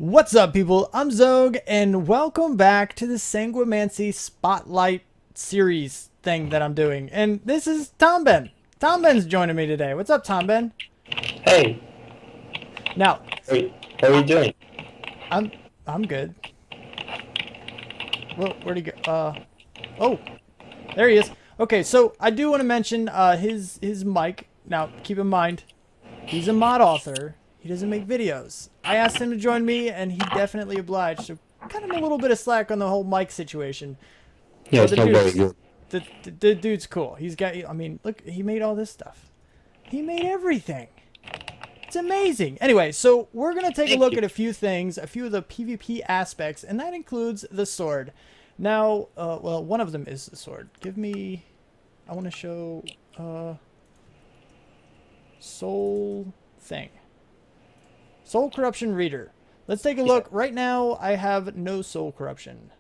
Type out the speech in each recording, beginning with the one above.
What's up, people? I'm Xogue, and welcome back to the Sanguimancy Spotlight series thing that I'm doing. And this is Tomben. Tomben's joining me today. What's up, Tomben? Hey, Now, how are you doing? I'm I'm good. Well, where'd he go? Oh, there he is. Okay, so I do want to mention his mic. Now, keep in mind, he's a mod author. He doesn't make videos. I asked him to join me, and he definitely obliged. So, cut him a little bit of slack on the whole mic situation. Yeah, But it's not very good. the dude's cool. He's got. I mean, look, he made all this stuff. He made everything. It's amazing. Anyway, so we're gonna take a look at a few things, a few of the PvP aspects, and that includes the sword. Now, well, one of them is the sword. Give me. I want to show soul thing. Soul corruption reader. Let's take a look. Right now, I have no soul corruption.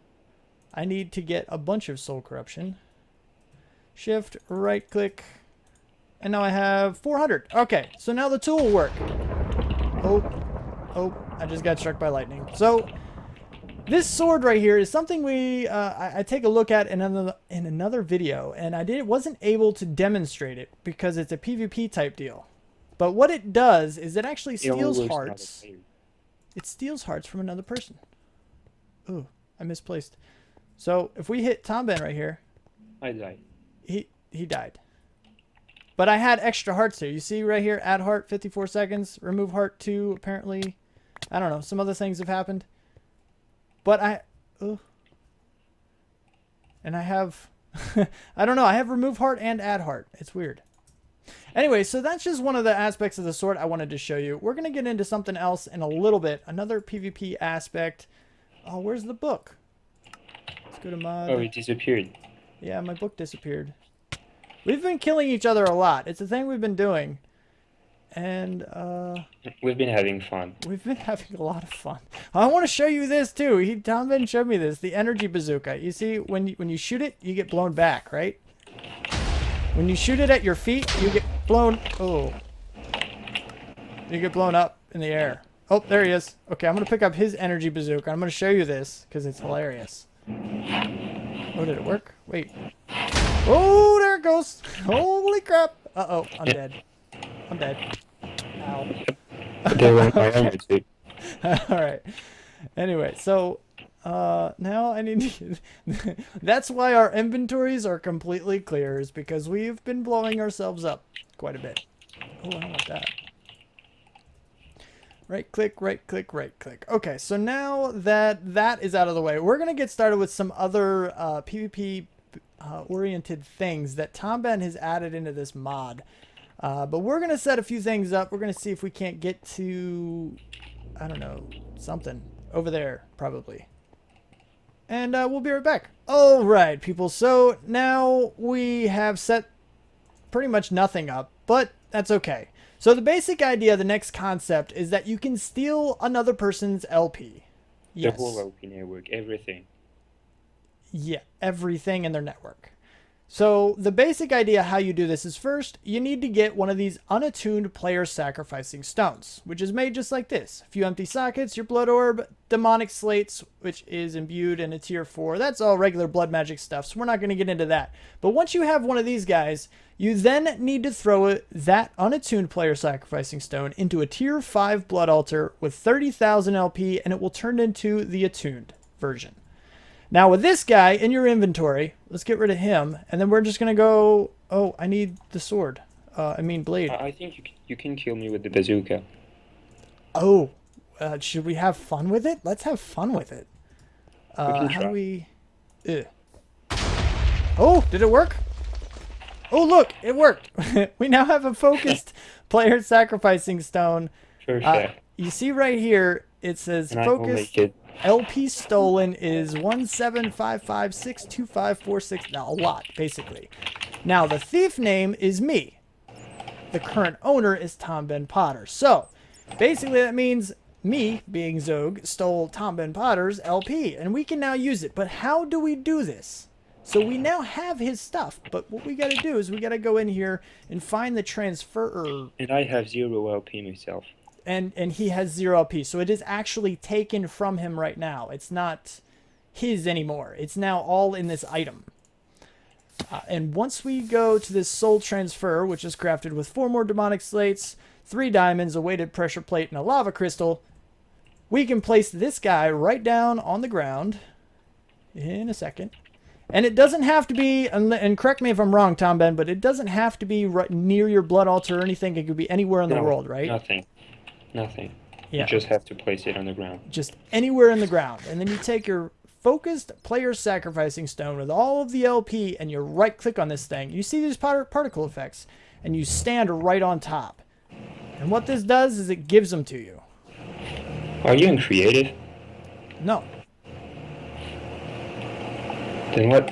I need to get a bunch of soul corruption. Shift, right click, and now I have 400. Okay, so now the tool will work. Oh, I just got struck by lightning. So this sword right here is something I take a look at in another video, and wasn't able to demonstrate it because it's a PvP type deal. But what it does is it actually steals hearts. It steals hearts from another person. Ooh, I misplaced. So if we hit Tomben right here, I died. he died. But I had extra hearts here. You see right here, add heart 54 seconds, remove heart 2 apparently. I don't know, some other things have happened. But and I have I don't know, I have remove heart and add heart. It's weird. Anyway, so that's just one of the aspects of the sword I wanted to show you. We're going to get into something else in a little bit. Another PvP aspect. Oh, where's the book? Let's go to mod. Oh, it disappeared. Yeah, my book disappeared. We've been killing each other a lot. It's a thing we've been doing. And, We've been having fun. we've been having a lot of fun. I want to show you this, too. Tomben showed me this. The energy bazooka. You see, when you shoot it, you get blown back, right? When you shoot it at your feet, you get blown... Oh. You get blown up in the air. Oh, there he is. Okay, I'm going to pick up his energy bazooka. I'm going to show you this, because it's hilarious. Oh, did it work? Wait. Oh, there it goes. Holy crap. Uh-oh, I'm dead. I'm dead. Ow. They went my armor too. Alright. Anyway, so... now I need to... That's why our inventories are completely clear, is because we've been blowing ourselves up quite a bit. Oh, I don't want that. Right click, right click, right click. Okay, so now that is out of the way, we're going to get started with some other PvP oriented things that Tomben has added into this mod. But we're going to set a few things up. We're going to see if we can't get to, I don't know, something over there, probably. And we'll be right back. All right, people. So now we have set pretty much nothing up, but that's okay. So the basic idea, the next concept, is that you can steal another person's LP. Yes. The whole LP network, everything. Yeah, everything in their network. So the basic idea how you do this is, first, you need to get one of these unattuned player sacrificing stones, which is made just like this. A few empty sockets, your blood orb, demonic slates, which is imbued in a tier 4. That's all regular blood magic stuff, so we're not going to get into that. But once you have one of these guys, you then need to throw that unattuned player sacrificing stone into a tier 5 blood altar with 30,000 LP, and it will turn into the attuned version. Now with this guy in your inventory, let's get rid of him, and then we're just going to go... Oh, I need the sword. I mean blade. I think you can kill me with the bazooka. Oh, should we have fun with it? Let's have fun with it. can How try. do we... Oh, did it work? Oh, look, it worked. We now have a focused player sacrificing stone. Perfect. You see right here, it says And I will focused... make it. LP stolen is 175562546. Now, a lot, basically. Now, the thief name is me. The current owner is Tomben Potter. So, basically, that means me, being Xogue, stole Tomben Potter's LP, and we can now use it. But how do we do this? So we now have his stuff, but what we got to do is we got to go in here and find the transfer. And I have 0 LP myself. and he has 0 LP. So it is actually taken from him right now. It's not his anymore. It's now all in this item. And once we go to this soul transfer, which is crafted with 4 more demonic slates, 3 diamonds, a weighted pressure plate, and a lava crystal, we can place this guy right down on the ground in a second. And it doesn't have to be, and correct me if I'm wrong, Tomben, but it doesn't have to be right near your blood altar or anything. It could be anywhere in the world, right? Nothing. Yeah. You just have to place it on the ground. Just anywhere in the ground. And then you take your focused player sacrificing stone with all of the LP and you right click on this thing. You see these particle effects and you stand right on top. And what this does is it gives them to you. Are you in creative? No. Then what?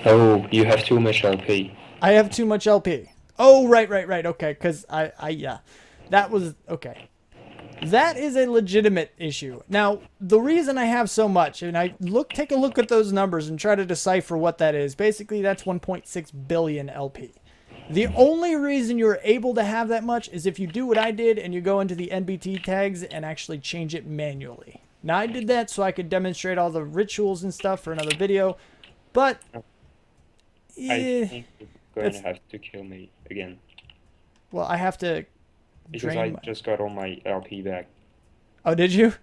Oh, you have too much LP. I have too much LP. Oh, right. Okay, because yeah. That was, okay. That is a legitimate issue. Now, the reason I have so much, and take a look at those numbers and try to decipher what that is. Basically, that's 1.6 billion LP. The only reason you're able to have that much is if you do what I did and you go into the NBT tags and actually change it manually. Now, I did that so I could demonstrate all the rituals and stuff for another video, but I think you're going to have to kill me again. Well, I have to Because I just got all my LP back. Oh, did you?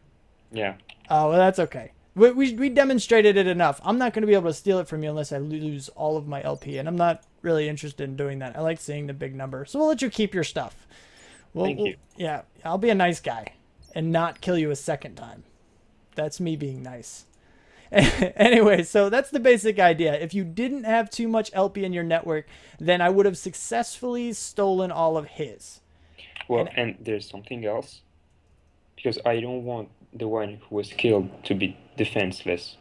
Yeah. Oh, well, that's okay. We demonstrated it enough. I'm not going to be able to steal it from you unless I lose all of my LP, and I'm not really interested in doing that. I like seeing the big number. So we'll let you keep your stuff. Thank you. Yeah, I'll be a nice guy and not kill you a second time. That's me being nice. Anyway, so that's the basic idea. If you didn't have too much LP in your network, then I would have successfully stolen all of his. Well, and there's something else. Because I don't want the one who was killed to be defenseless.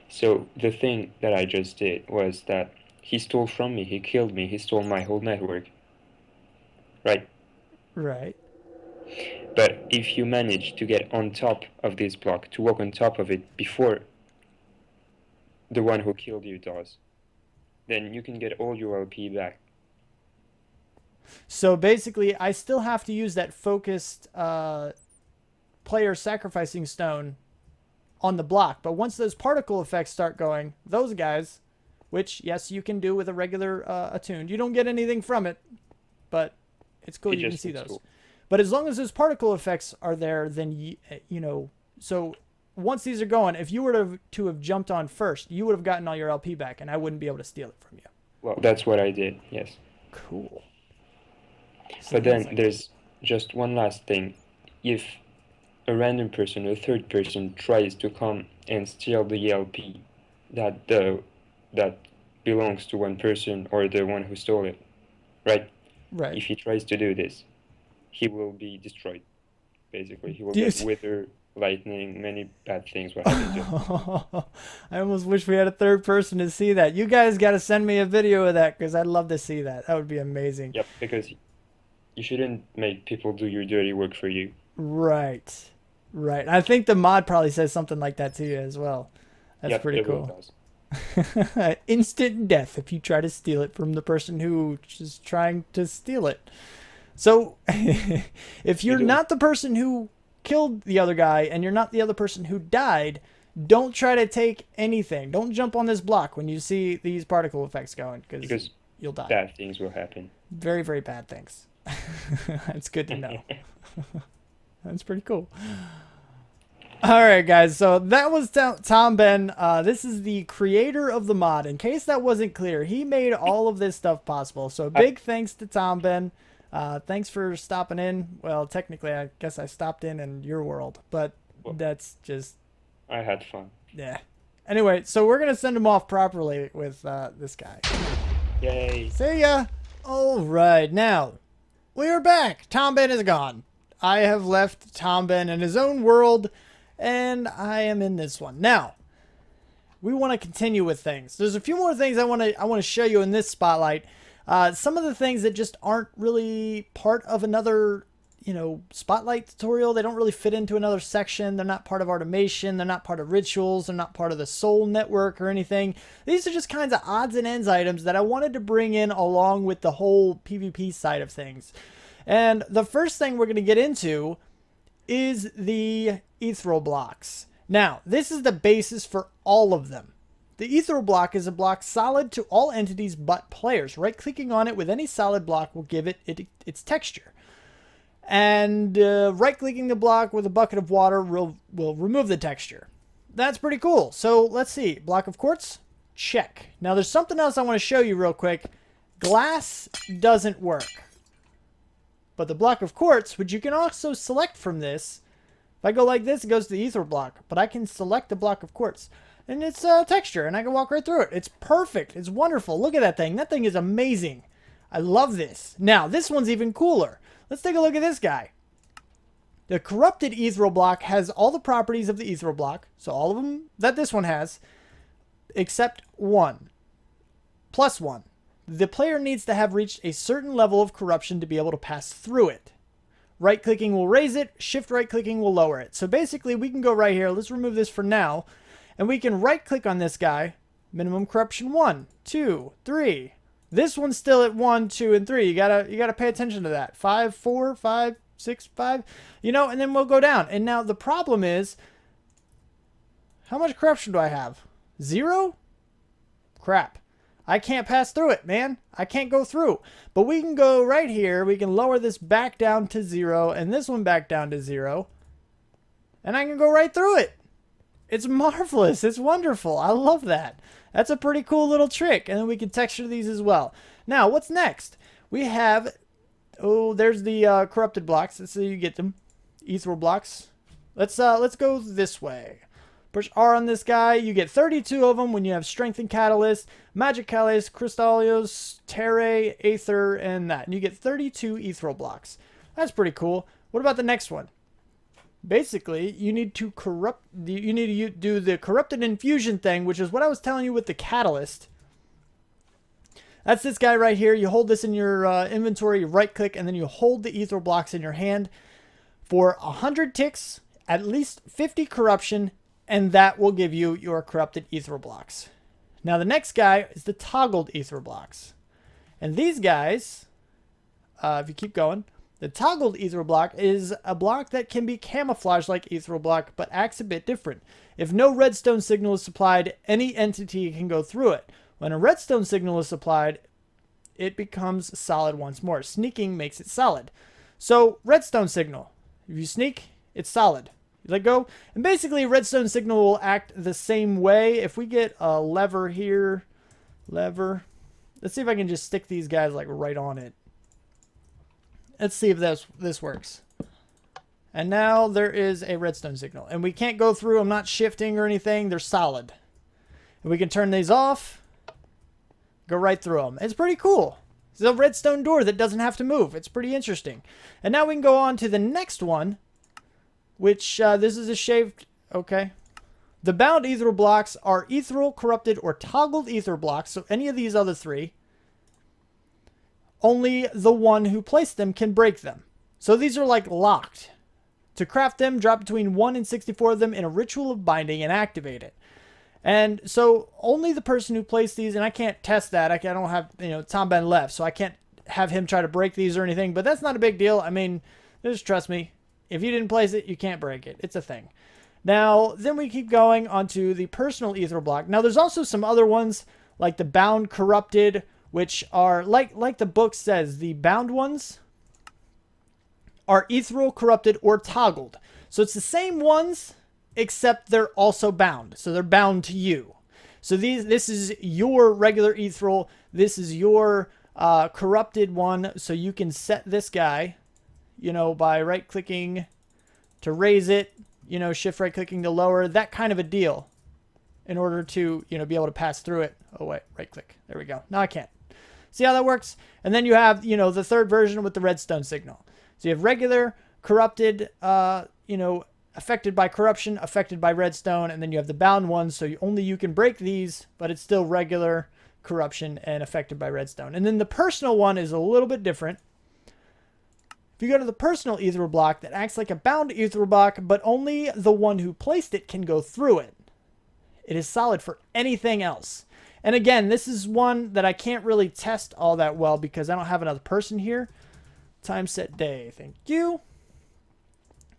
So the thing that I just did was that he stole from me, he killed me, he stole my whole network. Right? Right. But if you manage to get on top of this block, to walk on top of it before the one who killed you does, then you can get all your LP back. So basically, I still have to use that focused player sacrificing stone on the block. But once those particle effects start going, those guys, which, yes, you can do with a regular attuned. You don't get anything from it, but it's cool. You can see those. Cool. But as long as those particle effects are there, then, you know, so once these are going, if you were to have jumped on first, you would have gotten all your LP back, and I wouldn't be able to steal it from you. Well, that's what I did, yes. Cool. So but then there's just one last thing. If a random person, a third person, tries to come and steal the LP that belongs to one person or the one who stole it, right? Right. If he tries to do this, he will be destroyed, basically. He will get wither, lightning, many bad things will happen to him. I almost wish we had a third person to see that. You guys got to send me a video of that because I'd love to see that. That would be amazing. Yep, because you shouldn't make people do your dirty work for you. Right. Right. I think the mod probably says something like that to you as well. That's pretty cool. Instant death if you try to steal it from the person who is trying to steal it. So if you're not the person who killed the other guy and you're not the other person who died, don't try to take anything. Don't jump on this block when you see these particle effects going because you'll die. Bad things will happen. Very, very bad things. That's good to know. That's pretty cool. All right, guys. So that was Tomben. This is the creator of the mod. In case that wasn't clear, he made all of this stuff possible. So big thanks to Tomben. Thanks for stopping in. Well, technically, I guess I stopped in your world, but that's just... I had fun. Yeah. Anyway, so we're going to send him off properly with this guy. Yay. See ya. All right. Now, we are back. Tomben is gone. I have left Tomben in his own world, and I am in this one. Now, we want to continue with things. There's a few more things I want to show you in this spotlight. Some of the things that just aren't really part of another spotlight tutorial. They don't really fit into another section. They're not part of automation. They're not part of rituals. They're not part of the soul network or anything. These are just kinds of odds and ends items that I wanted to bring in along with the whole PvP side of things. And the first thing we're going to get into is the ethereal blocks. Now, this is the basis for all of them. The ethereal block is a block solid to all entities but players. Right-clicking on it with any solid block will give it its texture. And right-clicking the block with a bucket of water will remove the texture. That's pretty cool. So let's see. Block of quartz? Check. Now there's something else I want to show you real quick. Glass doesn't work. But the block of quartz, which you can also select from this, if I go like this, it goes to the ethereal block. But I can select the block of quartz. And it's texture, and I can walk right through it. It's perfect. It's wonderful. Look at that thing. That thing is amazing. I love this. Now, this one's even cooler. Let's take a look at this guy. The corrupted ethereal block has all the properties of the ethereal block. So all of them that this one has, except one. Plus one. The player needs to have reached a certain level of corruption to be able to pass through it. Right-clicking will raise it. Shift right-clicking will lower it. So basically, we can go right here. Let's remove this for now. And we can right-click on this guy. Minimum corruption 1, 2, 3. This one's still at 1, 2, and 3. You gotta pay attention to that. 5, 4, 5, 6, 5. And then we'll go down. And now the problem is, how much corruption do I have? 0? Crap. I can't pass through it, man. I can't go through. But we can go right here. We can lower this back down to 0, and this one back down to 0. And I can go right through it. It's marvelous. It's wonderful. I love that. That's a pretty cool little trick. And then we can texture these as well. Now, what's next? We have, there's the corrupted blocks. Let's see, you get them. Ethereal blocks. Let's go this way. Push R on this guy. You get 32 of them when you have Strength and Catalyst, Magic Catalyst, Crystallios, Terre, Aether, and that. And you get 32 ethereal blocks. That's pretty cool. What about the next one? Basically, you need to do the corrupted infusion thing, which is what I was telling you with the catalyst. That's this guy right here. You hold this in your inventory, you right click, and then you hold the ethereal blocks in your hand for 100 ticks, at least 50 corruption, and that will give you your corrupted ethereal blocks. Now the next guy is the toggled ethereal blocks. And these guys, if you keep going, the toggled ethereal block is a block that can be camouflaged like ethereal block, but acts a bit different. If no redstone signal is supplied, any entity can go through it. When a redstone signal is supplied, it becomes solid once more. Sneaking makes it solid. So, redstone signal. If you sneak, it's solid. You let go, and basically redstone signal will act the same way. If we get a lever here, let's see if I can just stick these guys like right on it. Let's see if this works. And now there is a redstone signal. And we can't go through. I'm not shifting or anything. They're solid. And we can turn these off. Go right through them. It's pretty cool. It's a redstone door that doesn't have to move. It's pretty interesting. And now we can go on to the next one. Which, this is a shaved... Okay. The bound ethereal blocks are ethereal, corrupted, or toggled ether blocks. So any of these other three. Only the one who placed them can break them. So these are like locked. To craft them, drop between 1 and 64 of them in a ritual of binding and activate it. And so only the person who placed these, and I can't test that. I don't have, Tomben left, so I can't have him try to break these or anything, but that's not a big deal. I mean, just trust me. If you didn't place it, you can't break it. It's a thing. Now, then we keep going onto the personal ethereal block. Now, there's also some other ones, like the bound corrupted, which are, like the book says, the bound ones are ethereal, corrupted, or toggled. So it's the same ones, except they're also bound. So they're bound to you. So this is your regular ethereal. This is your corrupted one. So you can set this guy, by right-clicking to raise it, shift right-clicking to lower, that kind of a deal in order to, be able to pass through it. Oh, wait, right-click. There we go. Now I can't. See how that works? And then you have, the third version with the redstone signal. So you have regular, corrupted, affected by corruption, affected by redstone, and then you have the bound ones, so only you can break these, but it's still regular, corruption, and affected by redstone. And then the personal one is a little bit different. If you go to the personal ethereal block, that acts like a bound ethereal block, but only the one who placed it can go through it. It is solid for anything else. And again, this is one that I can't really test all that well because I don't have another person here. Time set day. Thank you.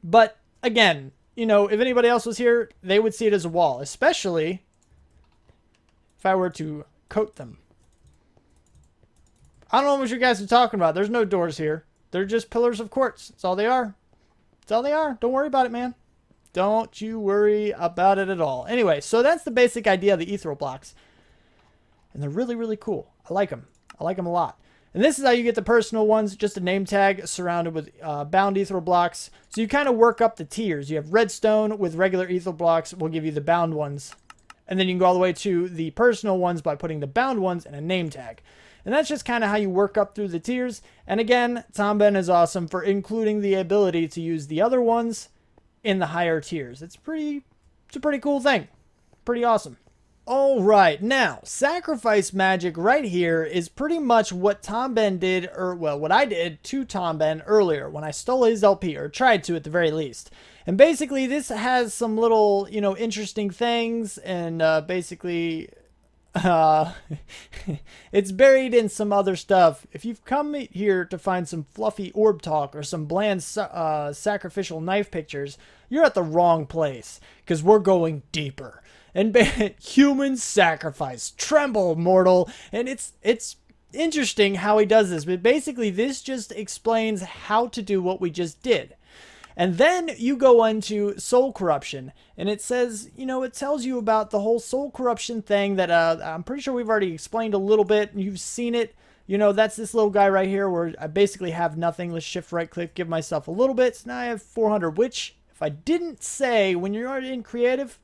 But again, you know, if anybody else was here, they would see it as a wall, especially if I were to coat them. I don't know what you guys are talking about. There's no doors here. They're just pillars of quartz. That's all they are. That's all they are. Don't worry about it, man. Don't you worry about it at all. Anyway, so that's the basic idea of the ethereal blocks. And they're really, really cool. I like them. I like them a lot. And this is how you get the personal ones. Just a name tag surrounded with bound ethereal blocks. So you kind of work up the tiers. You have redstone with regular ethereal blocks. Will give you the bound ones. And then you can go all the way to the personal ones by putting the bound ones in a name tag. And that's just kind of how you work up through the tiers. And again, Tomben is awesome for including the ability to use the other ones in the higher tiers. It's a pretty cool thing. Pretty awesome. All right, now, sacrifice magic right here is pretty much what Tomben did, or well, what I did to Tomben earlier when I stole his LP, or tried to at the very least. And basically, this has some little, you know, interesting things, and basically, it's buried in some other stuff. If you've come here to find some fluffy orb talk or some bland sacrificial knife pictures, you're at the wrong place, because we're going deeper. And human sacrifice, tremble, mortal. And it's interesting how he does this, but basically this just explains how to do what we just did. And then you go into soul corruption, and it says, you know, it tells you about the whole soul corruption thing that I'm pretty sure we've already explained a little bit, and you've seen it. You know, that's this little guy right here where I basically have nothing. Let's shift right click, give myself a little bit. So now I have 400, which if I didn't say, when you're already in creative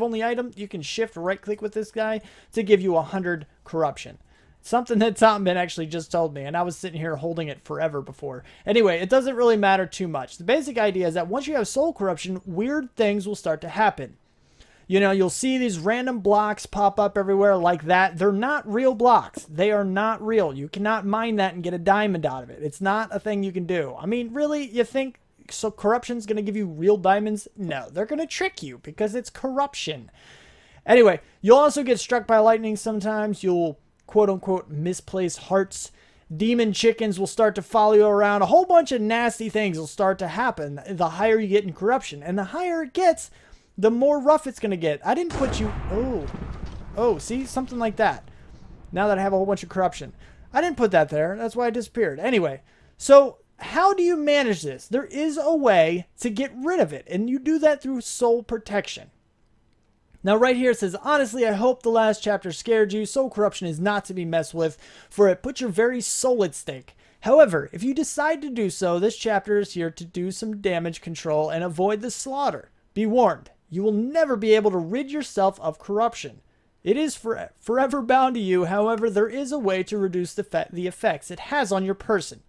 only item, you can shift right click with this guy to give you 100 corruption. Something that Tomben actually just told me, and I was sitting here holding it forever before. Anyway, it doesn't really matter too much. The basic idea is that once you have soul corruption, weird things will start to happen. You know, you'll see these random blocks pop up everywhere like that. They're not real blocks. They are not real. You cannot mine that and get a diamond out of it. It's not a thing you can do. I mean, really, you think so corruption's going to give you real diamonds? No, they're going to trick you because it's corruption. Anyway, you'll also get struck by lightning sometimes. You'll quote-unquote misplace hearts. Demon chickens will start to follow you around. A whole bunch of nasty things will start to happen the higher you get in corruption. And the higher it gets, the more rough it's going to get. I didn't put you... Oh, see? Something like that. Now that I have a whole bunch of corruption. I didn't put that there. That's why it disappeared. Anyway, so how do you manage this? There is a way to get rid of it. And you do that through soul protection. Now right here it says, honestly, I hope the last chapter scared you. Soul corruption is not to be messed with, for it puts your very soul at stake. However, if you decide to do so, this chapter is here to do some damage control and avoid the slaughter. Be warned, you will never be able to rid yourself of corruption. It is forever bound to you. However, there is a way to reduce the effects it has on your person.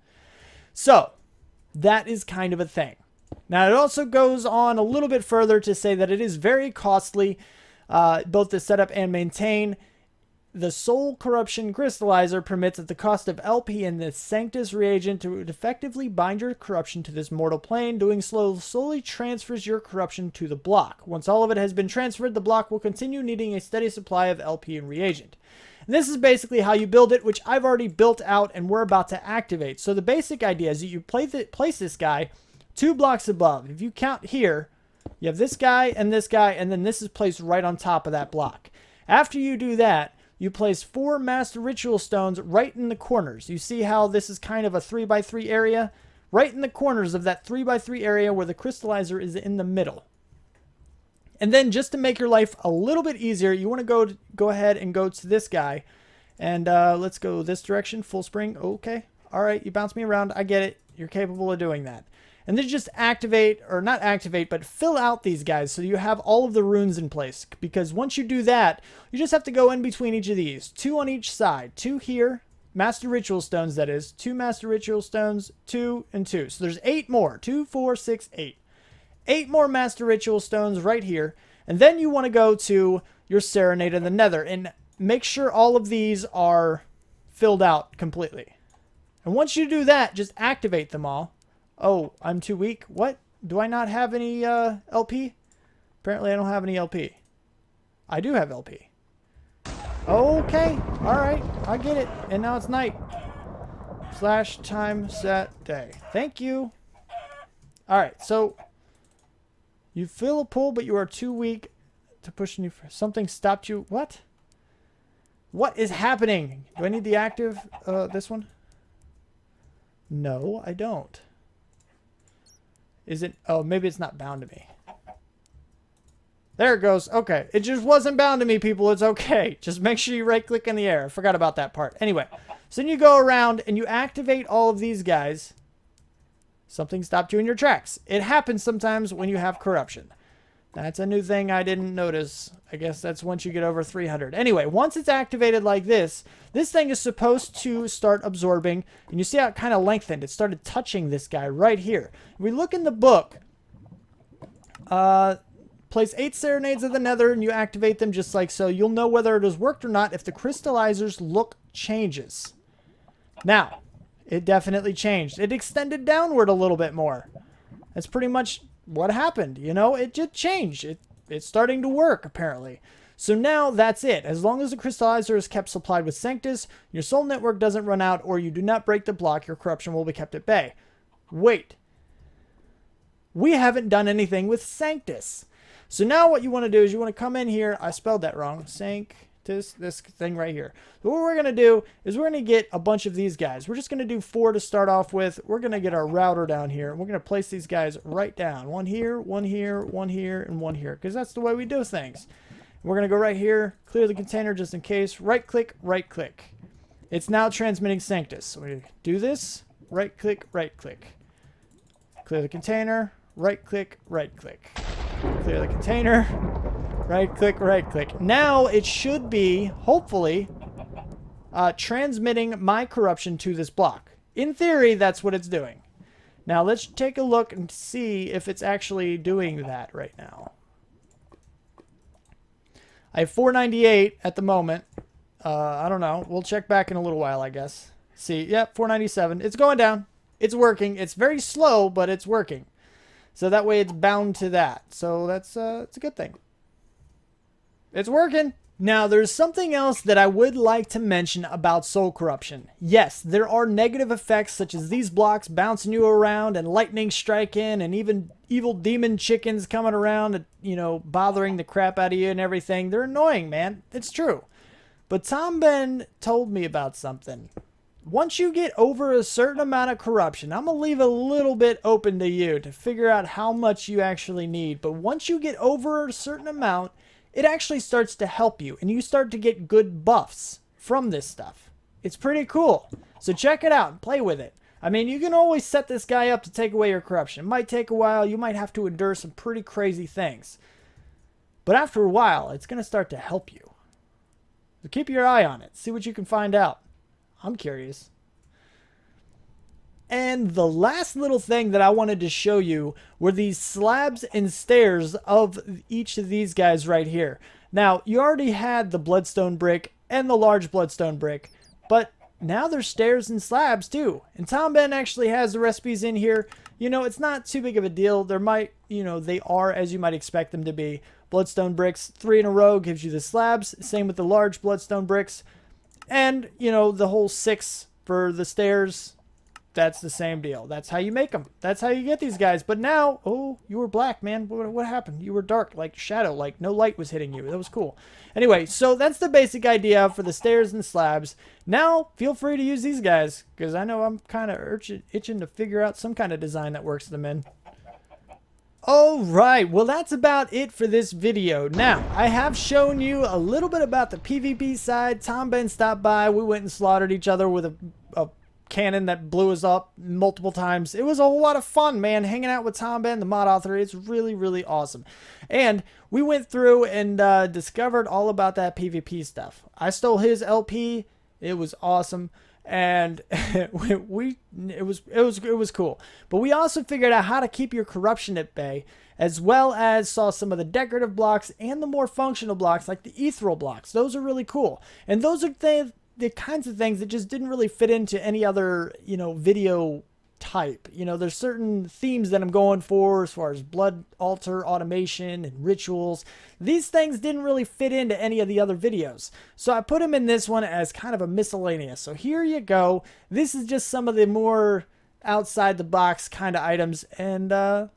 So, that is kind of a thing. Now, it also goes on a little bit further to say that it is very costly, both to set up and maintain. The Soul Corruption Crystallizer permits at the cost of LP and the Sanctus reagent to effectively bind your corruption to this mortal plane. Doing so slowly transfers your corruption to the block. Once all of it has been transferred, the block will continue needing a steady supply of LP and reagent. And this is basically how you build it, which I've already built out and we're about to activate. So the basic idea is that you place this guy 2 blocks above. If you count here, you have this guy, and then this is placed right on top of that block. After you do that, you place 4 Master Ritual Stones right in the corners. You see how this is kind of a 3x3 area? Right in the corners of that 3x3 area where the crystallizer is in the middle. And then just to make your life a little bit easier, you want to go ahead and go to this guy. And let's go this direction, full spring. Okay. All right, you bounce me around. I get it. You're capable of doing that. And then just activate, or not activate, but fill out these guys so you have all of the runes in place. Because once you do that, you just have to go in between each of these. 2 on each side. 2 here. Master Ritual Stones, that is. 2 Master Ritual Stones. 2 and 2. So there's 8 more. 2, 4, 6, 8. 8 more Master Ritual Stones right here. And then you want to go to your Serenade in the Nether. And make sure all of these are filled out completely. And once you do that, just activate them all. Oh, I'm too weak. What? Do I not have any LP? Apparently I don't have any LP. I do have LP. Okay. Alright. I get it. And now it's night. Slash time set day. Thank you. Alright, so you feel a pull, but you are too weak to push any. Something stopped you. What? What is happening? Do I need the active, this one? No, I don't. Is it? Oh, maybe it's not bound to me. There it goes. Okay. It just wasn't bound to me, people. It's okay. Just make sure you right click in the air. I forgot about that part. Anyway, so then you go around and you activate all of these guys. Something stopped you in your tracks. It happens sometimes when you have corruption. That's a new thing I didn't notice. I guess that's once you get over 300. Anyway, once it's activated like this, this thing is supposed to start absorbing. And you see how it kind of lengthened. It started touching this guy right here. If we look in the book, place 8 Serenades of the Nether and you activate them just like so. You'll know whether it has worked or not if the crystallizer's look changes. Now, it definitely changed. It extended downward a little bit more. That's pretty much what happened. You know, it just changed. It's starting to work, apparently. So now that's it. As long as the crystallizer is kept supplied with Sanctus, your soul network doesn't run out, or you do not break the block, your corruption will be kept at bay. Wait. We haven't done anything with Sanctus. So now what you want to do is you want to come in here. I spelled that wrong. Sanctus, this thing right here. So what we're going to do is we're going to get a bunch of these guys. We're just going to do 4 to start off with. We're going to get our router down here. And we're going to place these guys right down. One here, one here, one here, and one here. Because that's the way we do things. We're going to go right here. Clear the container just in case. Right click, right click. It's now transmitting Sanctus. So we do this. Right click, right click. Clear the container. Right click, right click. Clear the container. Right click, right click. Now it should be, hopefully, transmitting my corruption to this block. In theory, that's what it's doing. Now let's take a look and see if it's actually doing that right now. I have 498 at the moment. I don't know. We'll check back in a little while, I guess. See, yep, 497. It's going down. It's working. It's very slow, but it's working. So that way it's bound to that. So that's it's a good thing. It's working. Now, there's something else that I would like to mention about soul corruption. Yes, there are negative effects such as these blocks bouncing you around and lightning striking and even evil demon chickens coming around and, you know, bothering the crap out of you and everything. They're annoying, man. It's true. But Tomben told me about something. Once you get over a certain amount of corruption, I'm going to leave a little bit open to you to figure out how much you actually need. But once you get over a certain amount, it actually starts to help you. And you start to get good buffs from this stuff. It's pretty cool. So check it out and play with it. I mean, you can always set this guy up to take away your corruption. It might take a while. You might have to endure some pretty crazy things. But after a while, it's going to start to help you. So keep your eye on it. See what you can find out. I'm curious. And the last little thing that I wanted to show you were these slabs and stairs of each of these guys right here. Now, you already had the bloodstone brick and the large bloodstone brick, but now there's stairs and slabs too. And Tomben actually has the recipes in here. You know, it's not too big of a deal. There might, you know, they are as you might expect them to be. Bloodstone bricks, 3 in a row gives you the slabs. Same with the large bloodstone bricks. And, you know, the whole 6 for the stairs, that's the same deal. That's how you make them. That's how you get these guys. But now, oh, you were black, man. What happened? You were dark, like shadow, like no light was hitting you. That was cool. Anyway, so that's the basic idea for the stairs and slabs. Now, feel free to use these guys, because I know I'm kind of itching to figure out some kind of design that works them in. Alright, well that's about it for this video. Now, I have shown you a little bit about the PvP side. Tomben stopped by. We went and slaughtered each other with a cannon that blew us up multiple times. It was a whole lot of fun, man, hanging out with Tomben, the mod author. It's really, really awesome. And we went through and discovered all about that PvP stuff. I stole his LP. It was awesome. And it was cool. But we also figured out how to keep your corruption at bay, as well as saw some of the decorative blocks and the more functional blocks like the ethereal blocks. Those are really cool. And those are the kinds of things that just didn't really fit into any other, you know, video type. You know, there's certain themes that I'm going for as far as blood altar automation and rituals. These things didn't really fit into any of the other videos, so I put them in this one as kind of a miscellaneous. So here you go. This is just some of the more outside the box kind of items, and I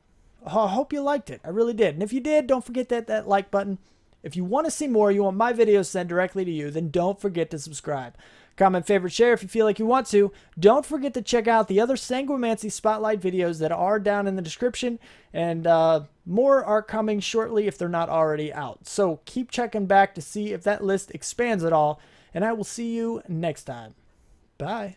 hope you liked it. I really did. And if you did, don't forget that like button. If you want to see more, you want my videos sent directly to you, then don't forget to subscribe. Comment, favorite, share if you feel like you want to. Don't forget to check out the other Sanguimancy Spotlight videos that are down in the description, and more are coming shortly if they're not already out. So keep checking back to see if that list expands at all, and I will see you next time. Bye.